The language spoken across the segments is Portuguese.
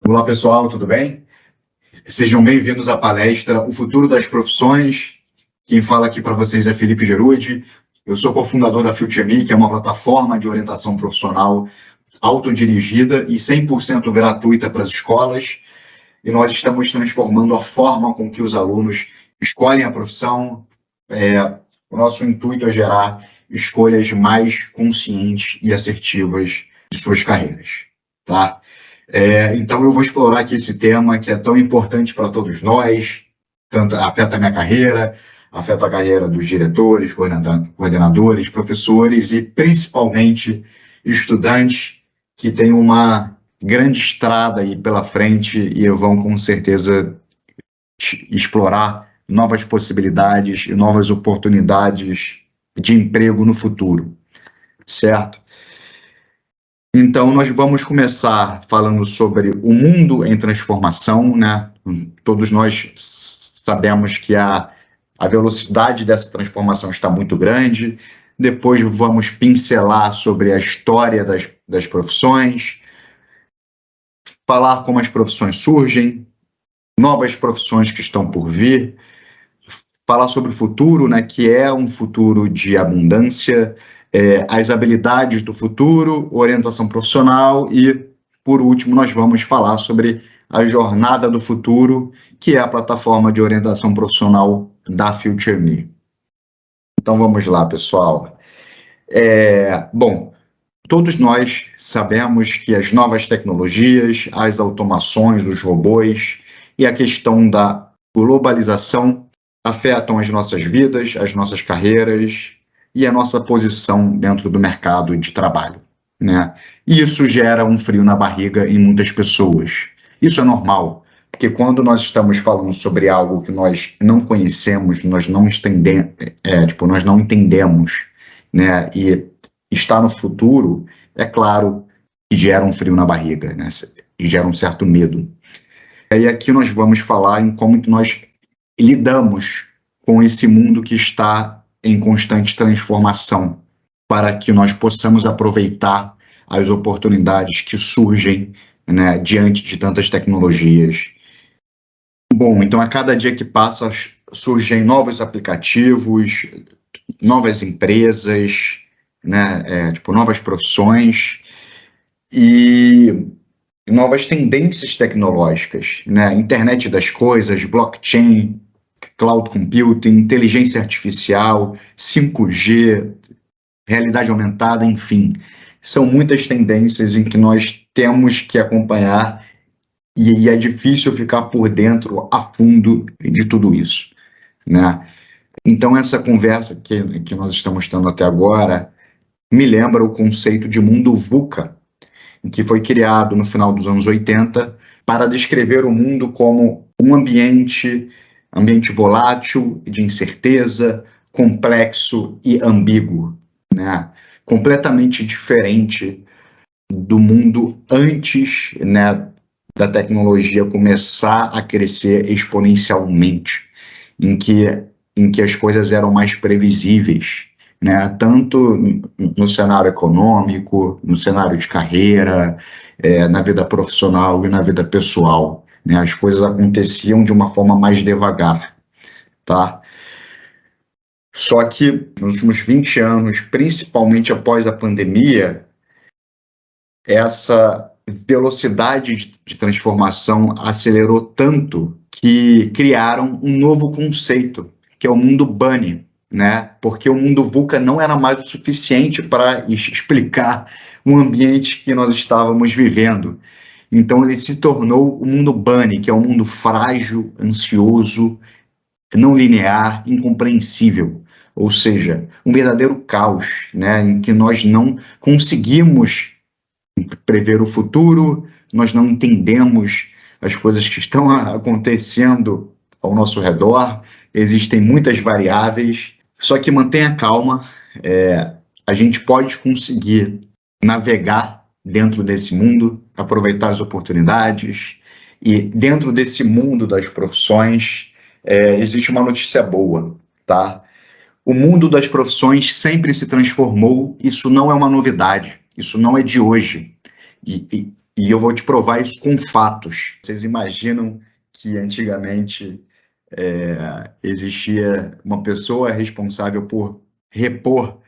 Olá pessoal, tudo bem? Sejam bem-vindos à palestra O Futuro das Profissões. Quem fala aqui para vocês é Felipe Gerude. Eu sou cofundador da FutureMe, que é uma plataforma de orientação profissional autodirigida e 100% gratuita para as escolas. E nós estamos transformando a forma com que os alunos escolhem a profissão. O nosso intuito é gerar escolhas mais conscientes e assertivas de suas carreiras, tá? Então eu vou explorar aqui esse tema que é tão importante para todos nós, tanto afeta a minha carreira, afeta a carreira dos diretores, coordenadores, professores e principalmente estudantes que têm uma grande estrada aí pela frente e vão com certeza explorar novas possibilidades e novas oportunidades de emprego no futuro, certo? Então, nós vamos começar falando sobre o mundo em transformação, né? Todos nós sabemos que a velocidade dessa transformação está muito grande. Depois vamos pincelar sobre a história das profissões, falar como as profissões surgem, novas profissões que estão por vir, falar sobre o futuro, né, que é um futuro de abundância, as habilidades do futuro, orientação profissional e, por último, nós vamos falar sobre a jornada do futuro, que é a plataforma de orientação profissional da FutureMe. Então vamos lá, pessoal. Bom, todos nós sabemos que as novas tecnologias, as automações, os robôs e a questão da globalização afetam as nossas vidas, as nossas carreiras e a nossa posição dentro do mercado de trabalho, né? E isso gera um frio na barriga em muitas pessoas. Isso é normal, porque quando nós estamos falando sobre algo que nós não conhecemos, nós não entendemos, né? E está no futuro, é claro que gera um frio na barriga, né? E gera um certo medo. E aqui nós vamos falar em como que nós lidamos com esse mundo que está em constante transformação, para que nós possamos aproveitar as oportunidades que surgem, né, diante de tantas tecnologias. Bom, então a cada dia que passa surgem novos aplicativos, novas empresas, né, novas profissões e novas tendências tecnológicas, né? Internet das coisas, blockchain, cloud computing, inteligência artificial, 5G, realidade aumentada, enfim. São muitas tendências em que nós temos que acompanhar e é difícil ficar por dentro a fundo de tudo isso, né? Então essa conversa que nós estamos tendo até agora me lembra o conceito de mundo VUCA, que foi criado no final dos anos 80 para descrever o mundo como um ambiente volátil, de incerteza, complexo e ambíguo, né? Completamente diferente do mundo antes, né, da tecnologia começar a crescer exponencialmente, em que as coisas eram mais previsíveis, né? Tanto no cenário econômico, no cenário de carreira, na vida profissional e na vida pessoal, né? As coisas aconteciam de uma forma mais devagar, tá? Só que nos últimos 20 anos, principalmente após a pandemia, essa velocidade de transformação acelerou tanto que criaram um novo conceito, que é o mundo Bunny, né? Porque o mundo VUCA não era mais o suficiente para explicar o ambiente que nós estávamos vivendo. Então ele se tornou o mundo Bunny, que é um mundo frágil, ansioso, não linear, incompreensível. Ou seja, um verdadeiro caos, né? Em que nós não conseguimos prever o futuro, nós não entendemos as coisas que estão acontecendo ao nosso redor, existem muitas variáveis, só que mantenha calma, a gente pode conseguir navegar dentro desse mundo, aproveitar as oportunidades, e dentro desse mundo das profissões, existe uma notícia boa, tá? O mundo das profissões sempre se transformou, isso não é uma novidade, isso não é de hoje. E eu vou te provar isso com fatos. Vocês imaginam que antigamente existia uma pessoa responsável por repor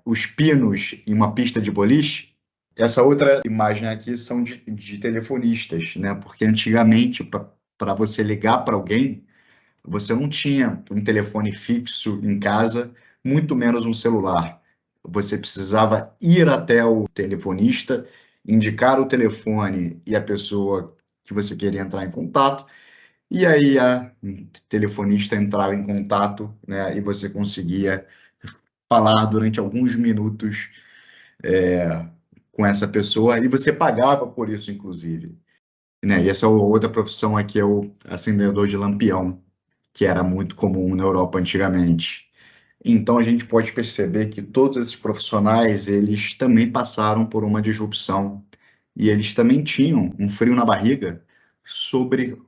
os pinos em uma pista de boliche? Essa outra imagem aqui são de telefonistas, né? Porque antigamente, para você ligar para alguém, você não tinha um telefone fixo em casa, muito menos um celular. Você precisava ir até o telefonista, indicar o telefone e a pessoa que você queria entrar em contato, e aí a telefonista entrava em contato, né, e você conseguia falar durante alguns minutos com essa pessoa, e você pagava por isso, inclusive. Né? E essa outra profissão aqui é o acendedor de lampião, que era muito comum na Europa antigamente. Então a gente pode perceber que todos esses profissionais, eles também passaram por uma disrupção e eles também tinham um frio na barriga sobre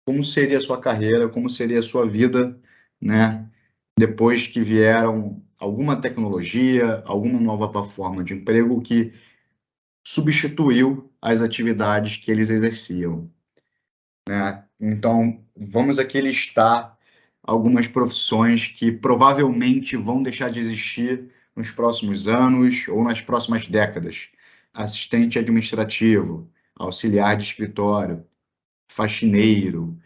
como seria a sua carreira, como seria a sua vida, né? Depois que vieram alguma tecnologia, alguma nova forma de emprego que substituiu as atividades que eles exerciam. Então, vamos aqui listar algumas profissões que provavelmente vão deixar de existir nos próximos anos ou nas próximas décadas. Assistente administrativo, auxiliar de escritório, faxineiro,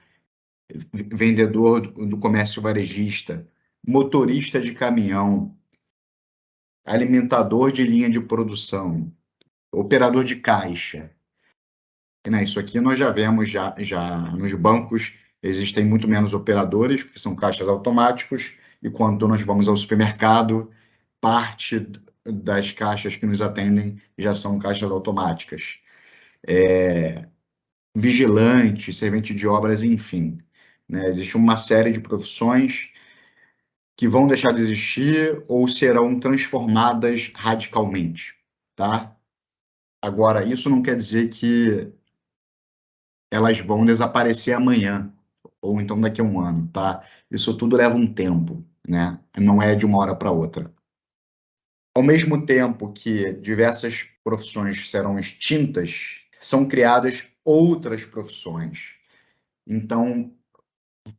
vendedor do comércio varejista, motorista de caminhão, alimentador de linha de produção, operador de caixa. Né, isso aqui nós já vemos já nos bancos, existem muito menos operadores, porque são caixas automáticos, e quando nós vamos ao supermercado, parte das caixas que nos atendem já são caixas automáticas. Vigilante, servente de obras, enfim. Né? Existe uma série de profissões que vão deixar de existir ou serão transformadas radicalmente, tá? Agora, isso não quer dizer que elas vão desaparecer amanhã, ou então daqui a um ano, tá? Isso tudo leva um tempo, né? Não é de uma hora para outra. Ao mesmo tempo que diversas profissões serão extintas, são criadas outras profissões. Então,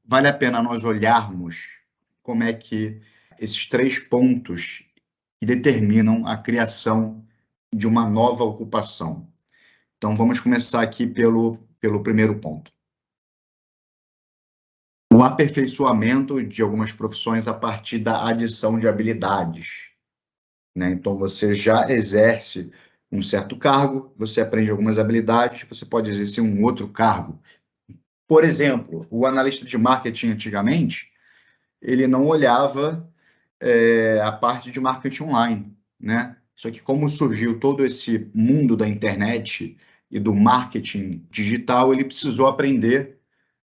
vale a pena nós olharmos como é que esses três pontos que determinam a criação de uma nova ocupação. Então, vamos começar aqui pelo primeiro ponto. O aperfeiçoamento de algumas profissões a partir da adição de habilidades, né? Então, você já exerce um certo cargo, você aprende algumas habilidades, você pode exercer um outro cargo. Por exemplo, o analista de marketing antigamente, ele não olhava a parte de marketing online, né? Só que como surgiu todo esse mundo da internet e do marketing digital, ele precisou aprender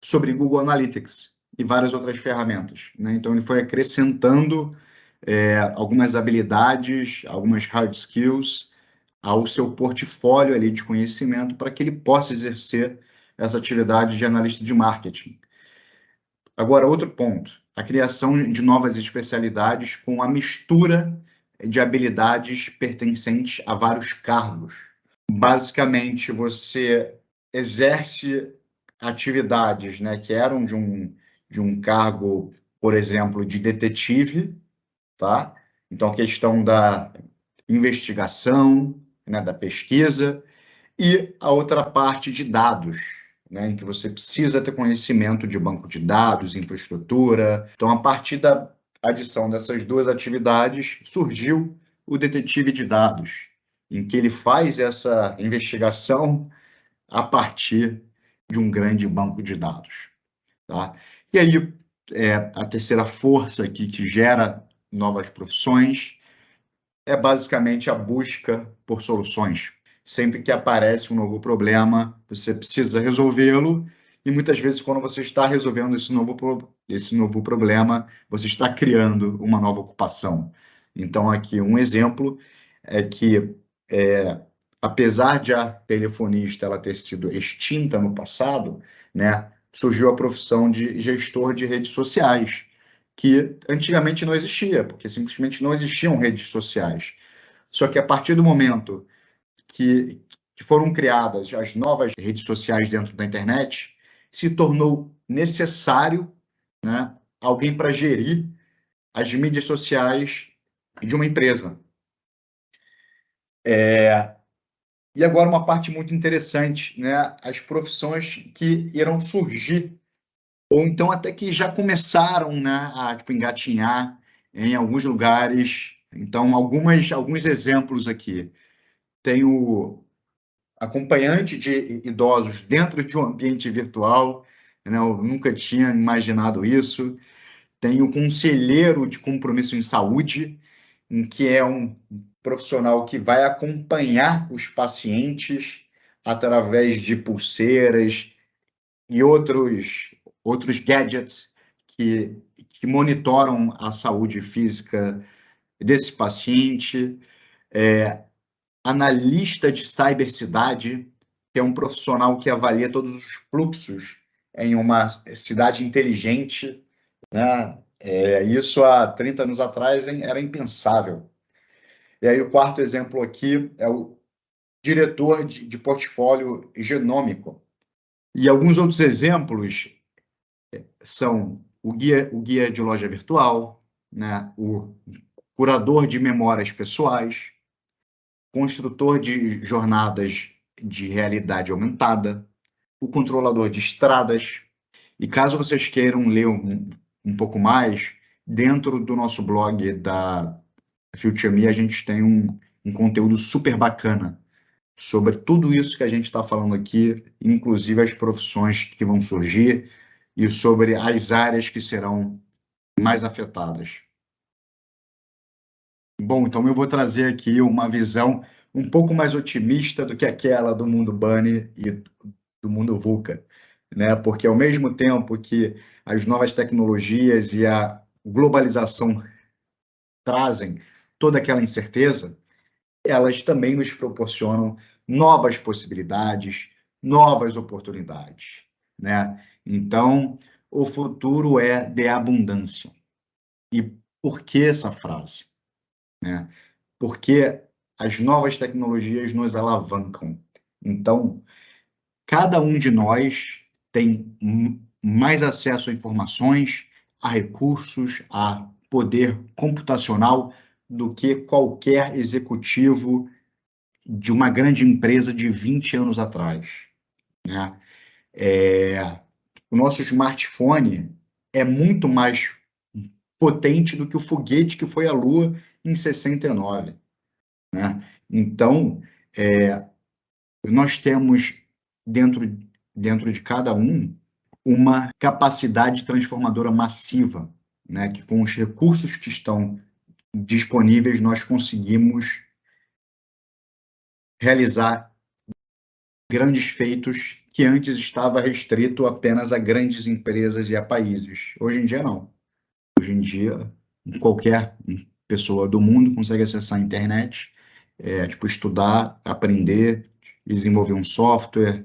sobre Google Analytics e várias outras ferramentas, né? Então ele foi acrescentando algumas habilidades, algumas hard skills ao seu portfólio ali de conhecimento para que ele possa exercer essa atividade de analista de marketing. Agora, outro ponto, a criação de novas especialidades com a mistura de habilidades pertencentes a vários cargos. Basicamente, você exerce atividades, né, que eram de um cargo, por exemplo, de detetive, tá? Então, a questão da investigação, né, da pesquisa, e a outra parte de dados, né, em que você precisa ter conhecimento de banco de dados, infraestrutura. Então, a partir da adição dessas duas atividades, surgiu o detetive de dados, em que ele faz essa investigação a partir de um grande banco de dados. Tá? E aí, a terceira força aqui que gera novas profissões é basicamente a busca por soluções. Sempre que aparece um novo problema, você precisa resolvê-lo, e muitas vezes, quando você está resolvendo esse novo problema, você está criando uma nova ocupação. Então, aqui um exemplo é que, apesar de a telefonista ela ter sido extinta no passado, né, surgiu a profissão de gestor de redes sociais, que antigamente não existia, porque simplesmente não existiam redes sociais. Só que a partir do momento que que foram criadas as novas redes sociais dentro da internet, se tornou necessário, né, alguém para gerir as mídias sociais de uma empresa. E agora uma parte muito interessante, né, as profissões que irão surgir, ou então até que já começaram, né, a tipo, engatinhar em alguns lugares. Então, alguns exemplos aqui. Tem o acompanhante de idosos dentro de um ambiente virtual, né? Eu nunca tinha imaginado isso. Tem o conselheiro de compromisso em saúde, em que é um profissional que vai acompanhar os pacientes através de pulseiras e outros gadgets que monitoram a saúde física desse paciente. Analista de cibercidade, que é um profissional que avalia todos os fluxos em uma cidade inteligente, né? Isso há 30 anos atrás era impensável. E aí o quarto exemplo aqui é o diretor de portfólio genômico. E alguns outros exemplos são o guia de loja virtual, né? O curador de memórias pessoais, construtor de jornadas de realidade aumentada, o controlador de estradas. E caso vocês queiram ler um pouco mais, dentro do nosso blog da FutureMe, a gente tem um conteúdo super bacana sobre tudo isso que a gente está falando aqui, inclusive as profissões que vão surgir e sobre as áreas que serão mais afetadas. Bom, então eu vou trazer aqui uma visão um pouco mais otimista do que aquela do mundo Bunny e do mundo VUCA, né? Porque ao mesmo tempo que as novas tecnologias e a globalização trazem toda aquela incerteza, elas também nos proporcionam novas possibilidades, novas oportunidades, né? Então, o futuro é de abundância. E por que essa frase, né? Porque as novas tecnologias nos alavancam. Então, cada um de nós tem mais acesso a informações, a recursos, a poder computacional do que qualquer executivo de uma grande empresa de 20 anos atrás, né? O nosso smartphone é muito mais potente do que o foguete que foi à Lua em 69, né? Então, nós temos dentro, dentro de cada um uma capacidade transformadora massiva, né? Que com os recursos que estão disponíveis nós conseguimos realizar grandes feitos que antes estava restrito apenas a grandes empresas e a países. Hoje em dia não. Hoje em dia qualquer pessoa do mundo consegue acessar a internet, tipo estudar, aprender, desenvolver um software,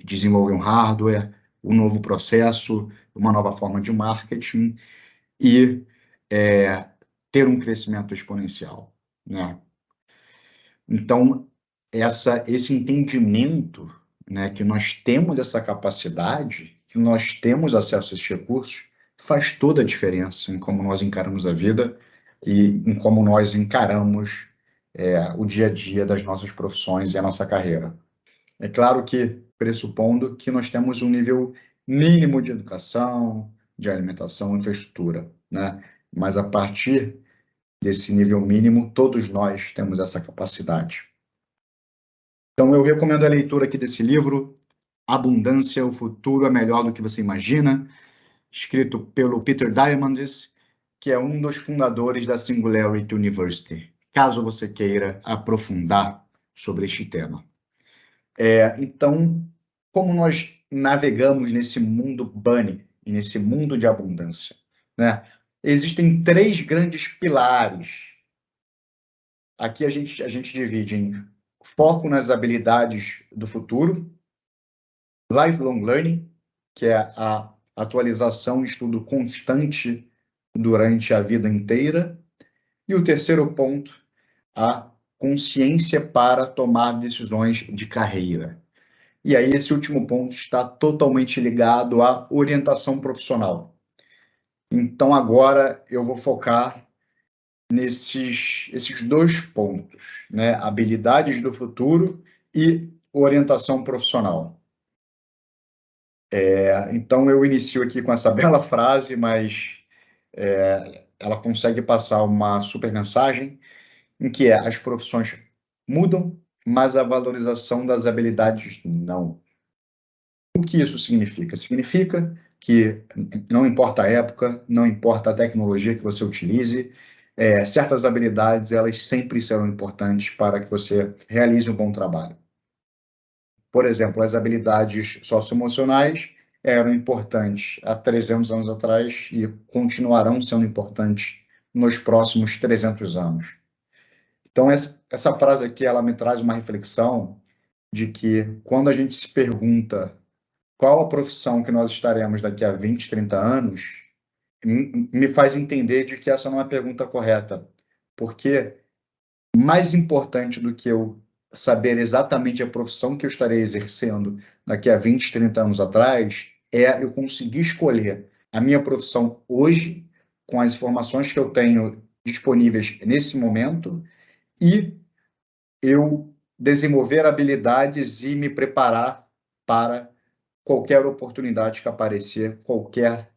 desenvolver um hardware, um novo processo, uma nova forma de marketing e ter um crescimento exponencial, né? Então, esse entendimento, né, que nós temos essa capacidade, que nós temos acesso a esses recursos, faz toda a diferença em como nós encaramos a vida e em como nós encaramos o dia a dia das nossas profissões e a nossa carreira. É claro que pressupondo que nós temos um nível mínimo de educação, de alimentação e infraestrutura, né? Mas a partir desse nível mínimo, todos nós temos essa capacidade. Então, eu recomendo a leitura aqui desse livro, Abundância, o Futuro é Melhor do que Você Imagina, escrito pelo Peter Diamandis, que é um dos fundadores da Singularity University, caso você queira aprofundar sobre este tema. Então, como nós navegamos nesse mundo bunny, nesse mundo de abundância, né? Existem três grandes pilares. Aqui a gente divide em foco nas habilidades do futuro, lifelong learning, que é a atualização e estudo constante durante a vida inteira, e o terceiro ponto, a consciência para tomar decisões de carreira. E aí, esse último ponto está totalmente ligado à orientação profissional. Então, agora eu vou focar esses dois pontos, né? Habilidades do futuro e orientação profissional. Então, eu inicio aqui com essa bela frase, mas ela consegue passar uma super mensagem, em que as profissões mudam, mas a valorização das habilidades não. O que isso significa? Significa que não importa a época, não importa a tecnologia que você utilize, certas habilidades elas sempre serão importantes para que você realize um bom trabalho. Por exemplo, as habilidades socioemocionais eram importantes há 300 anos atrás e continuarão sendo importantes nos próximos 300 anos. Então, essa frase aqui, ela me traz uma reflexão de que quando a gente se pergunta qual a profissão que nós estaremos daqui a 20, 30 anos, me faz entender de que essa não é a pergunta correta, porque mais importante do que eu saber exatamente a profissão que eu estarei exercendo daqui a 20, 30 anos atrás, é eu conseguir escolher a minha profissão hoje, com as informações que eu tenho disponíveis nesse momento, e eu desenvolver habilidades e me preparar para qualquer oportunidade que aparecer, qualquer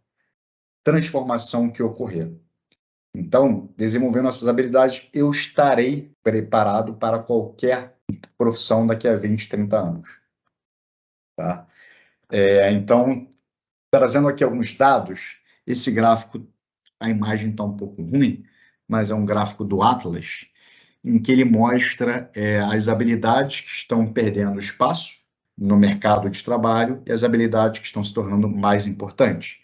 transformação que ocorrer. Então, desenvolvendo essas habilidades, eu estarei preparado para qualquer profissão daqui a 20, 30 anos. Tá? Então, trazendo aqui alguns dados, esse gráfico, a imagem está um pouco ruim, mas é um gráfico do Atlas, em que ele mostra as habilidades que estão perdendo espaço no mercado de trabalho e as habilidades que estão se tornando mais importantes.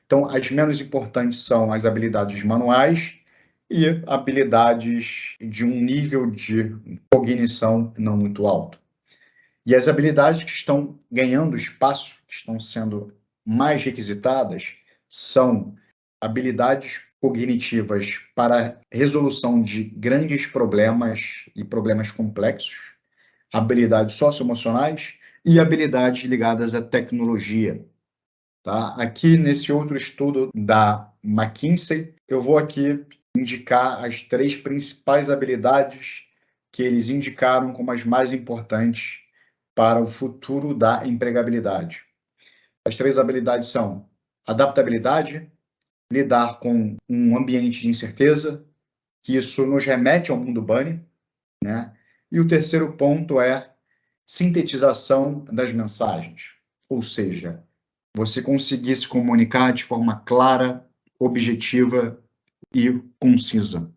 Então, as menos importantes são as habilidades manuais e habilidades de um nível de cognição não muito alto. E as habilidades que estão ganhando espaço, que estão sendo mais requisitadas, são habilidades cognitivas para resolução de grandes problemas e problemas complexos, habilidades socioemocionais e habilidades ligadas à tecnologia. Tá? Aqui, nesse outro estudo da McKinsey, eu vou aqui indicar as 3 principais habilidades que eles indicaram como as mais importantes para o futuro da empregabilidade. As 3 habilidades são adaptabilidade, lidar com um ambiente de incerteza, que isso nos remete ao mundo bunny, né? E o terceiro ponto é sintetização das mensagens, ou seja, você conseguir se comunicar de forma clara, objetiva e concisa.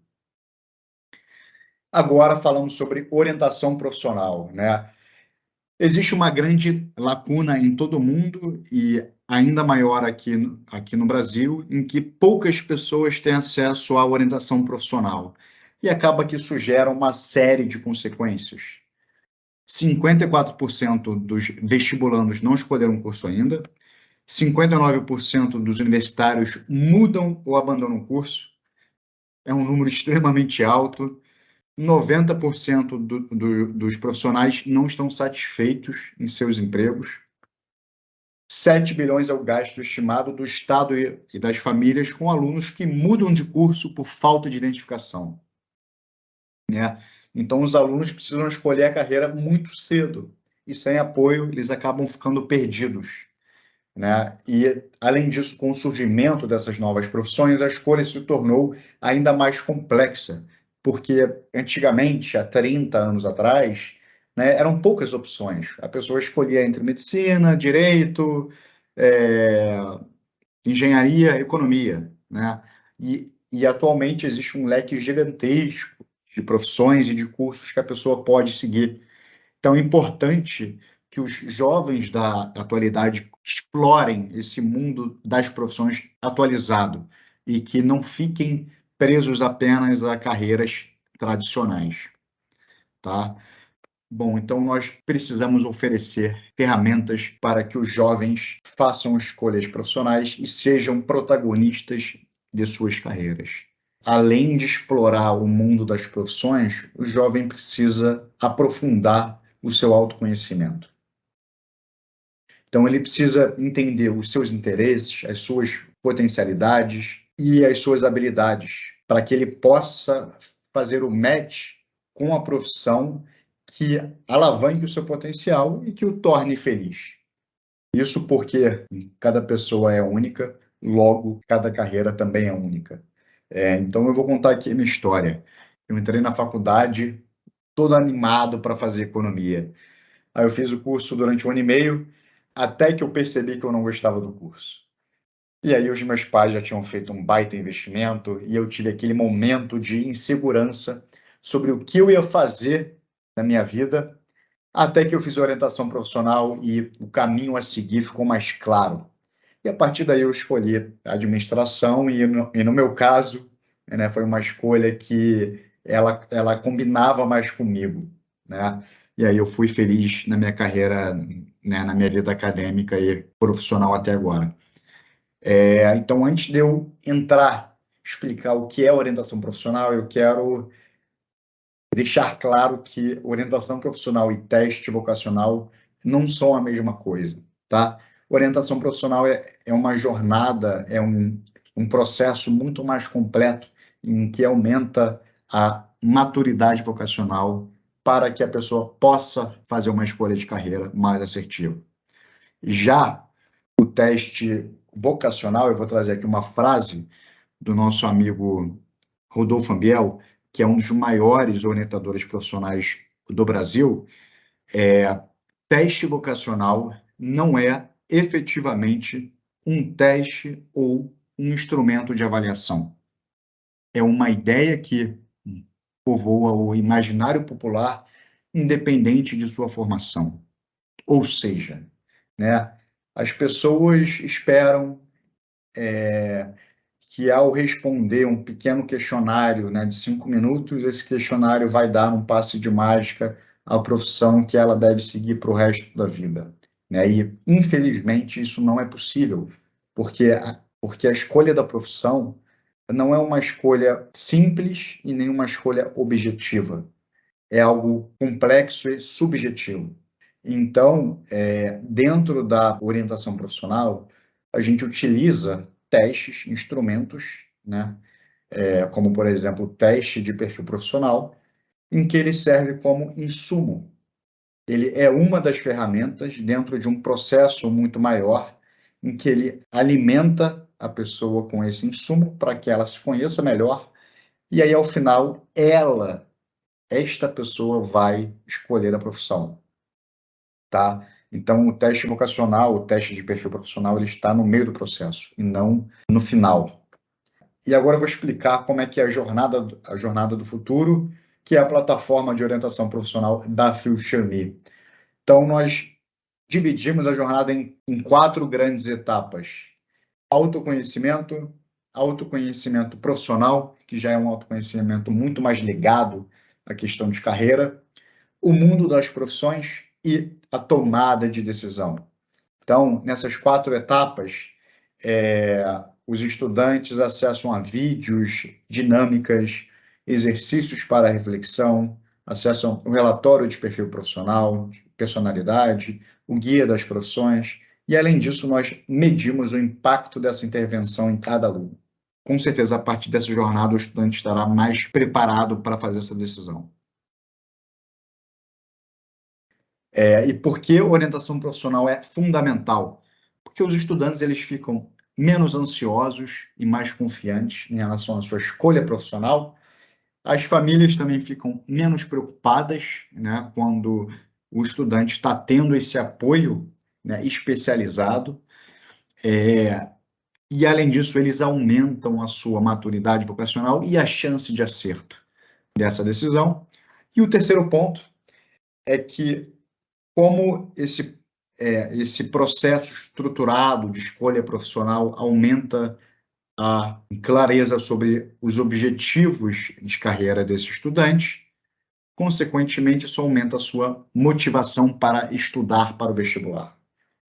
Agora, falando sobre orientação profissional, né? Existe uma grande lacuna em todo o mundo e ainda maior aqui no Brasil, em que poucas pessoas têm acesso à orientação profissional. E acaba que isso gera uma série de consequências. 54% dos vestibulandos não escolheram o curso ainda, 59% dos universitários mudam ou abandonam o curso, é um número extremamente alto. 90% dos profissionais não estão satisfeitos em seus empregos. 7 bilhões é o gasto estimado do Estado e das famílias com alunos que mudam de curso por falta de identificação, né? Então, os alunos precisam escolher a carreira muito cedo e, sem apoio, eles acabam ficando perdidos, né? E, além disso, com o surgimento dessas novas profissões, a escolha se tornou ainda mais complexa, porque antigamente, há 30 anos atrás, né, eram poucas opções. A pessoa escolhia entre medicina, direito, é, engenharia, economia, né? E atualmente existe um leque gigantesco de profissões e de cursos que a pessoa pode seguir. Então, é importante que os jovens da atualidade explorem esse mundo das profissões atualizado e que não fiquem presos apenas a carreiras tradicionais, tá? Bom, então nós precisamos oferecer ferramentas para que os jovens façam escolhas profissionais e sejam protagonistas de suas carreiras. além de explorar o mundo das profissões, o jovem precisa aprofundar o seu autoconhecimento. Então, ele precisa entender os seus interesses, as suas potencialidades e as suas habilidades, para que ele possa fazer o match com a profissão que alavanque o seu potencial e que o torne feliz. Isso porque cada pessoa é única, logo, cada carreira também é única. Então, eu vou contar aqui a minha história. Eu entrei na faculdade todo animado para fazer economia. Aí eu fiz o curso durante 1 ano e meio, até que eu percebi que eu não gostava do curso. E aí os meus pais já tinham feito um baita investimento e eu tive aquele momento de insegurança sobre o que eu ia fazer na minha vida, até que eu fiz orientação profissional e o caminho a seguir ficou mais claro. E a partir daí eu escolhi a administração e no meu caso, né, foi uma escolha que ela combinava mais comigo, né? E aí eu fui feliz na minha carreira, né, na minha vida acadêmica e profissional até agora. Então, antes de eu entrar, explicar o que é orientação profissional, eu quero deixar claro que orientação profissional e teste vocacional não são a mesma coisa, tá? Orientação profissional é uma jornada, é um processo muito mais completo em que aumenta a maturidade vocacional para que a pessoa possa fazer uma escolha de carreira mais assertiva. Já o teste vocacional, eu vou trazer aqui uma frase do nosso amigo Rodolfo Ambiel, que é um dos maiores orientadores profissionais do Brasil. Teste vocacional não é efetivamente um teste ou um instrumento de avaliação. É uma ideia que povoa o imaginário popular, independente de sua formação. Ou seja, né, as pessoas esperam que ao responder um pequeno questionário, né, de 5 minutos, esse questionário vai dar um passe de mágica à profissão que ela deve seguir para o resto da vida, né? E, infelizmente, isso não é possível, porque a escolha da profissão não é uma escolha simples e nem uma escolha objetiva. É algo complexo e subjetivo. Então, dentro da orientação profissional, a gente utiliza testes, instrumentos, né? Como, por exemplo, o teste de perfil profissional, em que ele serve como insumo. Ele é uma das ferramentas dentro de um processo muito maior, em que ele alimenta a pessoa com esse insumo para que ela se conheça melhor, e aí, ao final, esta pessoa vai escolher a profissão, tá? Então, o teste vocacional, o teste de perfil profissional, ele está no meio do processo e não no final. E agora eu vou explicar como é que é a jornada do futuro, que é a plataforma de orientação profissional da FutureMe. Então, nós dividimos a jornada em 4 grandes etapas: autoconhecimento, autoconhecimento profissional, que já é um autoconhecimento muito mais ligado à questão de carreira, o mundo das profissões e a tomada de decisão. Então, nessas 4 etapas, os estudantes acessam a vídeos, dinâmicas, exercícios para reflexão, acessam o relatório de perfil profissional, de personalidade, o guia das profissões, e, além disso, nós medimos o impacto dessa intervenção em cada aluno. Com certeza, a partir dessa jornada, o estudante estará mais preparado para fazer essa decisão. E por que orientação profissional é fundamental? Porque os estudantes eles ficam menos ansiosos e mais confiantes em relação à sua escolha profissional. As famílias também ficam menos preocupadas, né, quando o estudante está tendo esse apoio, né, especializado. E, além disso, eles aumentam a sua maturidade vocacional e a chance de acerto dessa decisão. E o terceiro ponto é que, como esse processo estruturado de escolha profissional aumenta a clareza sobre os objetivos de carreira desse estudante, consequentemente, isso aumenta a sua motivação para estudar para o vestibular,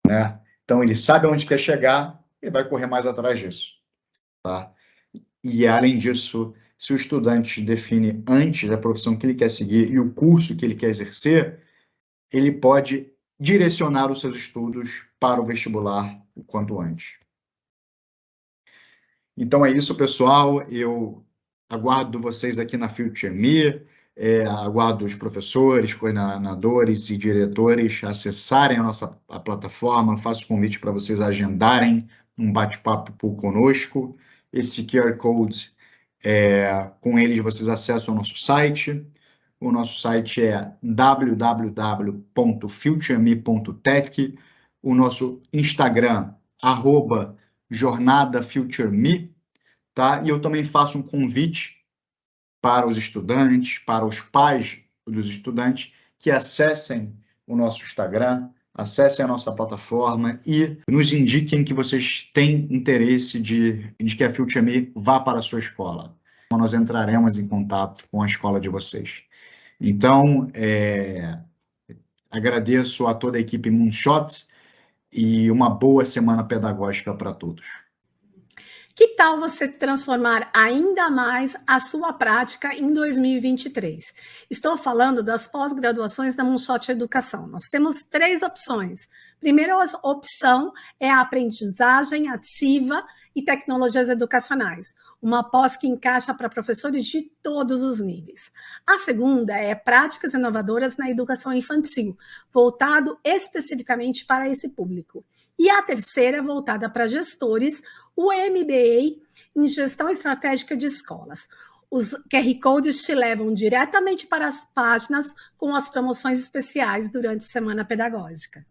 né? Então, ele sabe onde quer chegar e vai correr mais atrás disso, tá? E, além disso, se o estudante define antes a profissão que ele quer seguir e o curso que ele quer exercer, ele pode direcionar os seus estudos para o vestibular o quanto antes. Então é isso, pessoal. Eu aguardo vocês aqui na FutureMe, aguardo os professores, coordenadores e diretores acessarem a plataforma. Faço convite para vocês agendarem um bate-papo conosco. Esse QR Code, com eles vocês acessam o nosso site. O nosso site é www.futureme.tech. O nosso Instagram, @jornadafutureme, tá? E eu também faço um convite para os estudantes, para os pais dos estudantes, que acessem o nosso Instagram, acessem a nossa plataforma e nos indiquem que vocês têm interesse de que a FutureMe vá para a sua escola. Nós entraremos em contato com a escola de vocês. Então, agradeço a toda a equipe Moonshot e uma boa semana pedagógica para todos. Que tal você transformar ainda mais a sua prática em 2023? Estou falando das pós-graduações da Moonshot Educação. Nós temos 3 opções. Primeira opção é a aprendizagem ativa e tecnologias educacionais, uma pós que encaixa para professores de todos os níveis. A segunda é práticas inovadoras na educação infantil, voltado especificamente para esse público. E a terceira é voltada para gestores, o MBA em Gestão Estratégica de Escolas. Os QR Codes te levam diretamente para as páginas com as promoções especiais durante a Semana Pedagógica.